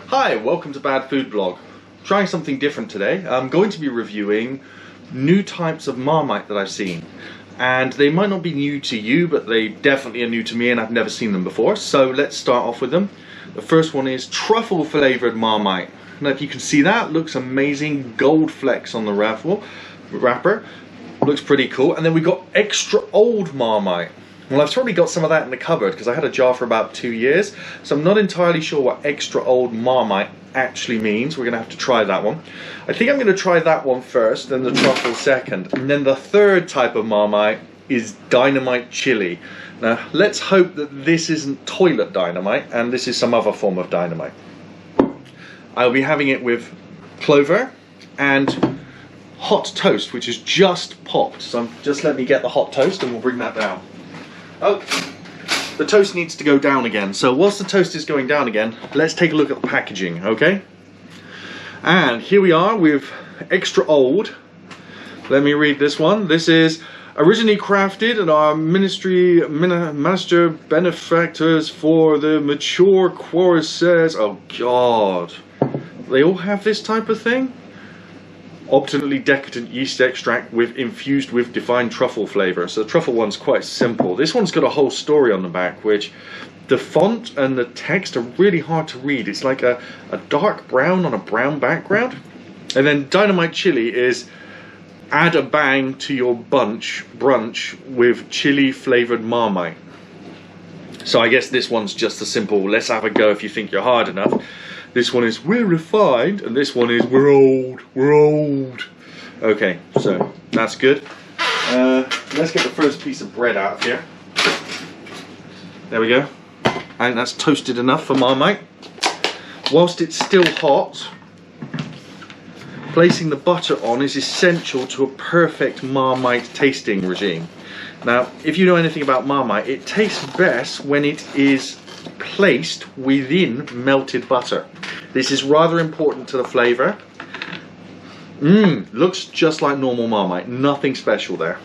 Hi, welcome to Bad Food Blog. Trying something different today. I'm going to be reviewing new types of Marmite that I've seen. And they might not be new to you, but they definitely are new to me and I've never seen them before. So let's start off with them. The first one is truffle flavored Marmite. Now if you can see that, looks amazing. Gold flecks on the wrapper. Looks pretty cool. And then we got extra old Marmite. Well, I've probably got some of that in the cupboard because I had a jar for about 2 years. So I'm not entirely sure what extra old Marmite actually means. We're going to have to try that one. I think I'm going to try that one first, then the truffle second. And then the third type of Marmite is Dynamite chili. Now, let's hope that this isn't toilet dynamite and this is some other form of dynamite. I'll be having it with clover and hot toast, which is just popped. So just let me get the hot toast and we'll bring that down. Oh, the toast needs to go down again. So whilst the toast is going down again, let's take a look at the packaging, okay? And here we are with extra old. Let me read this one. This is originally crafted at our master benefactors for the mature courses. Oh God, they all have this type of thing? Optimally decadent yeast extract infused with defined truffle flavour. So the truffle one's quite simple. This one's got a whole story on the back, which the font and the text are really hard to read. It's like a dark brown on a brown background. And then Dynamite chili is add a bang to your brunch with chili flavoured Marmite. So I guess this one's just a simple, let's have a go if you think you're hard enough. This one is, we're refined, and this one is, we're old. Okay, so that's good. Let's get the first piece of bread out of here. There we go. I think that's toasted enough for Marmite. Whilst it's still hot, placing the butter on is essential to a perfect Marmite tasting regime. Now, if you know anything about Marmite, it tastes best when it is placed within melted butter. This is rather important to the flavour. Looks just like normal Marmite, nothing special there.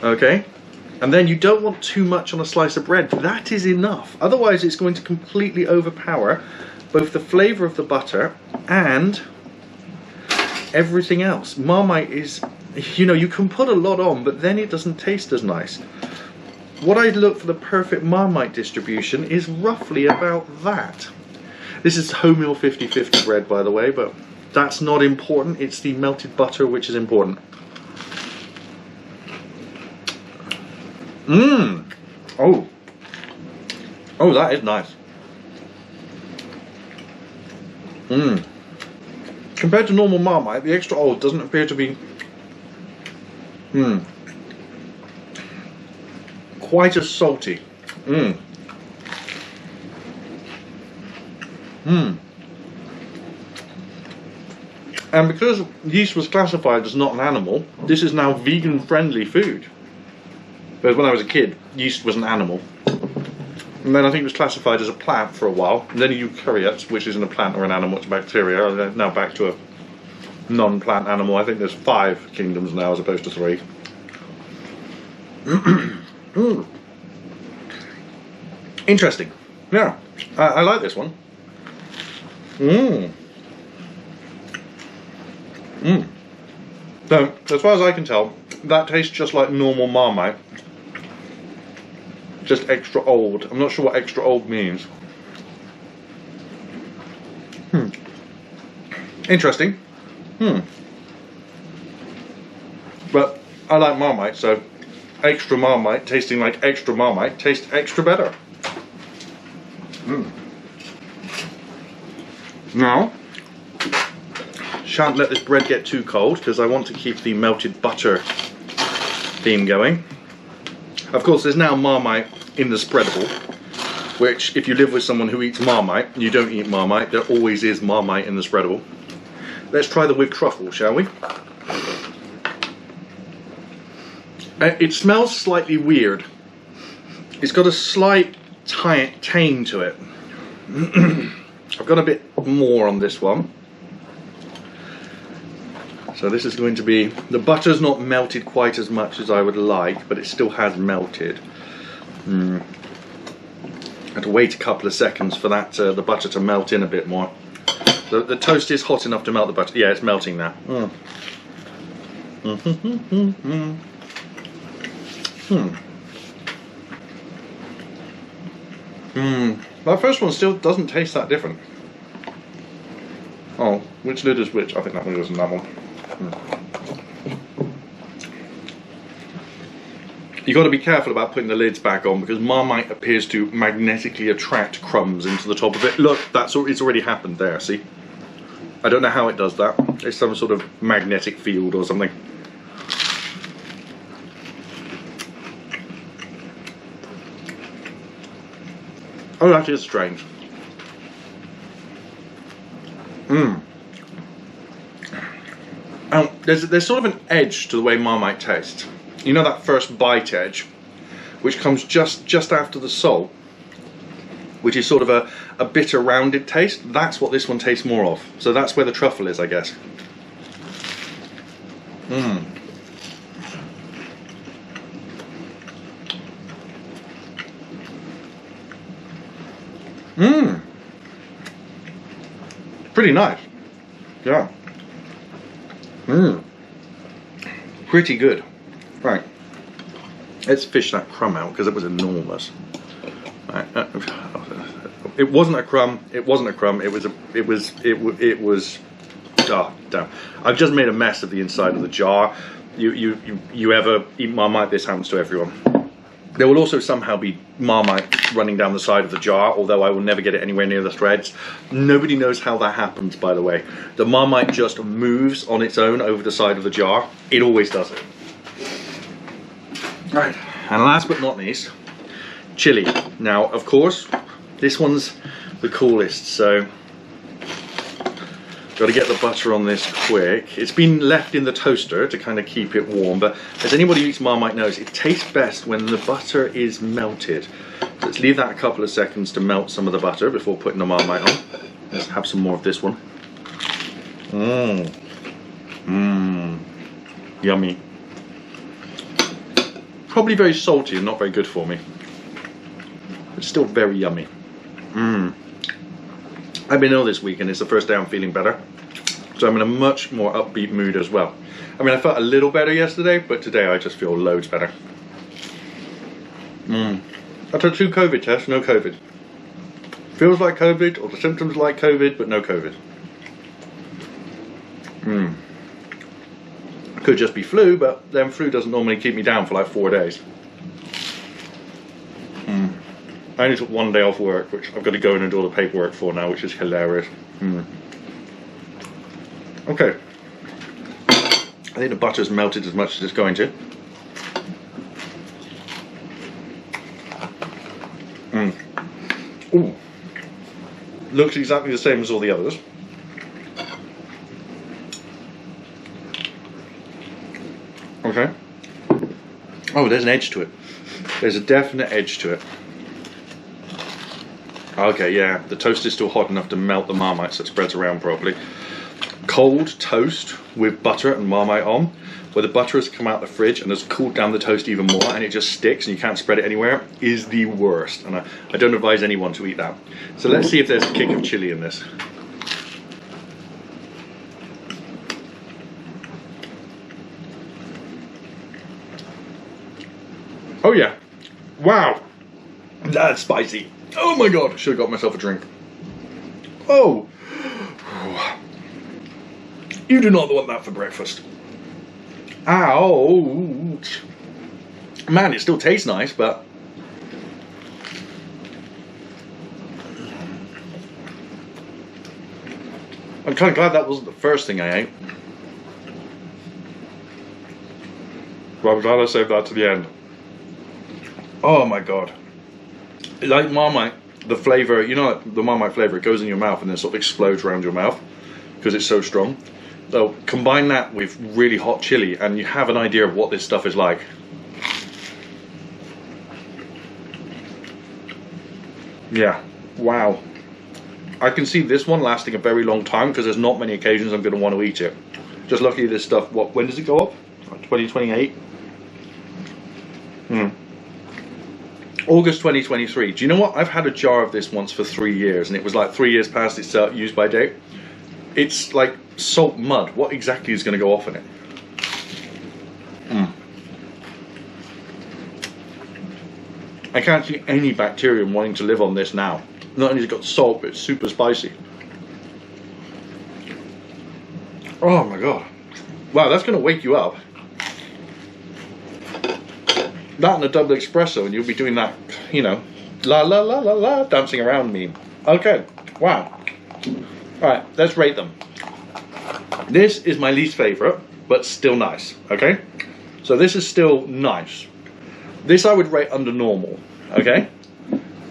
Okay, and then you don't want too much on a slice of bread. That is enough, otherwise it's going to completely overpower both the flavour of the butter and everything else. Marmite is, you know, you can put a lot on, but then it doesn't taste as nice. What I'd look for the perfect Marmite distribution is roughly about that. This is wholemeal 50/50 bread, by the way, but that's not important. It's the melted butter which is important. Oh, that is nice. Compared to normal Marmite, the extra old doesn't appear to be quite as salty. And because yeast was classified as not an animal, this is now vegan friendly food. Whereas when I was a kid, yeast was an animal. And then I think it was classified as a plant for a while. And then eukaryotes, which isn't a plant or an animal, it's bacteria. And then now back to a non-plant animal. I think there's 5 kingdoms now as opposed to 3. Interesting. Yeah, I like this one. So, as far as I can tell, that tastes just like normal Marmite. Just extra old. I'm not sure what extra old means. Interesting. But I like Marmite, so extra Marmite tasting like extra Marmite tastes extra better. Now, shan't let this bread get too cold because I want to keep the melted butter theme going. Of course, there's now Marmite in the spreadable, which if you live with someone who eats Marmite and you don't eat Marmite, there always is Marmite in the spreadable. Let's try the with truffle, shall we? It smells slightly weird. It's got a slight tang to it. I've got a bit more on this one. So this is going to be, the butter's not melted quite as much as I would like, but it still has melted. had to wait a couple of seconds for that the butter to melt in a bit more. The toast is hot enough to melt the butter. Yeah, it's melting now. That first one still doesn't taste that different. Oh, which lid is which? I think that one goes in that one. You got to be careful about putting the lids back on because Marmite appears to magnetically attract crumbs into the top of it. Look, it's already happened there, see? I don't know how it does that. It's some sort of magnetic field or something. Oh, that is strange. There's sort of an edge to the way Marmite tastes. You know that first bite edge, which comes just after the salt, which is sort of a bitter rounded taste. That's what this one tastes more of. So that's where the truffle is, I guess. Pretty nice. Yeah. Pretty good. Right. Let's fish that crumb out because it was enormous. Right. It wasn't a crumb. It wasn't a crumb. It was. Oh damn! I've just made a mess of the inside of the jar. You ever eat Marmite? This happens to everyone. There will also somehow be Marmite running down the side of the jar, although I will never get it anywhere near the threads. Nobody knows how that happens, by the way. The Marmite just moves on its own over the side of the jar. It always does it. Right, and last but not least, chili. Now, of course, this one's the coolest, so got to get the butter on this quick. It's been left in the toaster to kind of keep it warm, but as anybody who eats Marmite knows, it tastes best when the butter is melted. So let's leave that a couple of seconds to melt some of the butter before putting the Marmite on. Let's have some more of this one. Yummy. Probably very salty and not very good for me. It's still very yummy. I've been ill this week and it's the first day I'm feeling better. So I'm in a much more upbeat mood as well. I mean, I felt a little better yesterday, but today I just feel loads better. I took 2 COVID tests, no COVID. Feels like COVID, or the symptoms like COVID, but no COVID. Could just be flu, but then flu doesn't normally keep me down for like 4 days. I only took 1 day off work, which I've got to go in and do all the paperwork for now, which is hilarious. Okay. I think the butter's melted as much as it's going to. Ooh. Looks exactly the same as all the others. Okay. Oh, there's an edge to it. There's a definite edge to it. Okay, yeah, the toast is still hot enough to melt the Marmite so it spreads around properly. Cold toast with butter and Marmite on, where the butter has come out the fridge and has cooled down the toast even more and it just sticks and you can't spread it anywhere, is the worst. And I don't advise anyone to eat that. So let's see if there's a kick of chili in this. Oh yeah. Wow. That's spicy. Oh my god, I should have got myself a drink. Oh. You do not want that for breakfast. Ouch. Man, it still tastes nice, but... I'm kind of glad that wasn't the first thing I ate. But I'm glad I saved that to the end. Oh my god. Like Marmite, the flavour, you know, the Marmite flavour, it goes in your mouth and then sort of explodes around your mouth because it's so strong. So combine that with really hot chili and you have an idea of what this stuff is like. Yeah, wow. I can see this one lasting a very long time because there's not many occasions I'm going to want to eat it. Just luckily this stuff, when does it go up? 2028? August 2023. Do you know what? I've had a jar of this once for 3 years, and it was like 3 years past its use by date. It's like salt mud. What exactly is going to go off in it? I can't see any bacteria wanting to live on this now. Not only has it got salt, but it's super spicy. Oh my god. Wow, that's going to wake you up. That and a double espresso, and you'll be doing that, you know, la la la la la, dancing around me. Okay, wow. Alright, let's rate them. This is my least favourite, but still nice, okay? So this is still nice. This I would rate under normal, okay?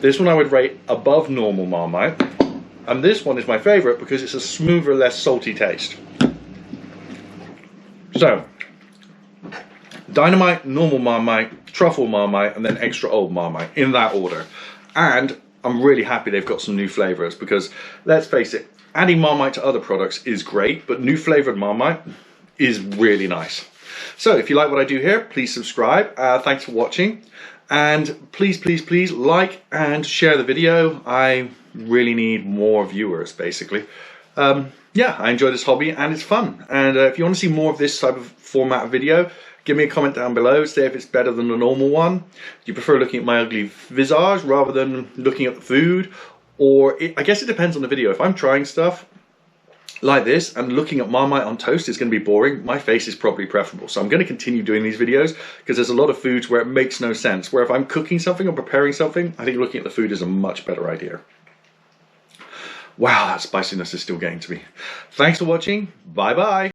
This one I would rate above normal Marmite. And this one is my favourite because it's a smoother, less salty taste. So, Dynamite, normal Marmite, Truffle Marmite, and then extra old Marmite, in that order. And I'm really happy they've got some new flavours because, let's face it, adding Marmite to other products is great, but new flavoured Marmite is really nice. So if you like what I do here, please subscribe. Thanks for watching. And please, please, please like and share the video. I really need more viewers, basically. Yeah, I enjoy this hobby and it's fun. And if you want to see more of this type of format of video, give me a comment down below, say if it's better than the normal one. Do you prefer looking at my ugly visage rather than looking at the food? Or, I guess it depends on the video. If I'm trying stuff like this and looking at Marmite on toast is going to be boring, my face is probably preferable. So I'm going to continue doing these videos because there's a lot of foods where it makes no sense. Where if I'm cooking something or preparing something, I think looking at the food is a much better idea. Wow, that spiciness is still getting to me. Thanks for watching. Bye bye.